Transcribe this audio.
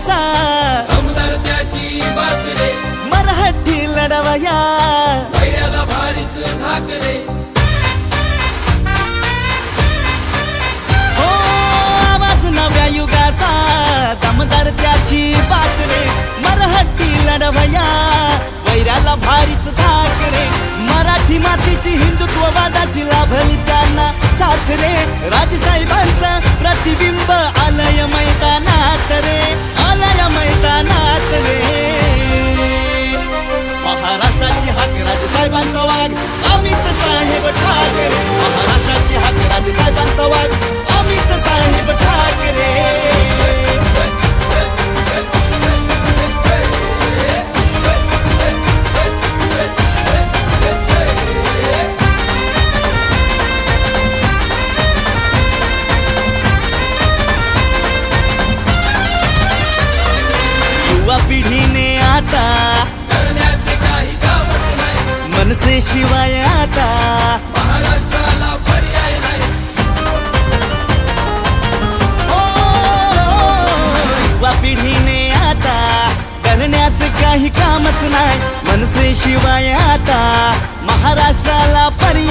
युगाचा दमदार त्याची बात रे, मराठी लढवया वैऱ्याला भारीच धाक रे. हो आवाज नव्या युगाचा दमदार त्याची बात रे, मराठी लढवया वैऱ्याला भारीच धाक रे. मराठी मातीची हिंदुत्ववादाची लाभली त्यांना साथ रे. राजसाहेबांचं प्रतिबिंब आलय मैदानात रे, आलय मैदानात रे. महाराष्ट्राची हाक राजसाहेबांचा वाघ अमित साहेब ठाकरे, महाराष्ट्राची हाक राजसाहेबांचा वाघ अमित साहेब ठाकरे. युवा पिढीने आता करण्याचे काही कामच नाही, मनसे शिवाय आता महाराष्ट्राला पर्याय नाही. युवा पिढीने आता करण्याचं काही कामच नाही, मनसे शिवाय आता महाराष्ट्राला पर्याय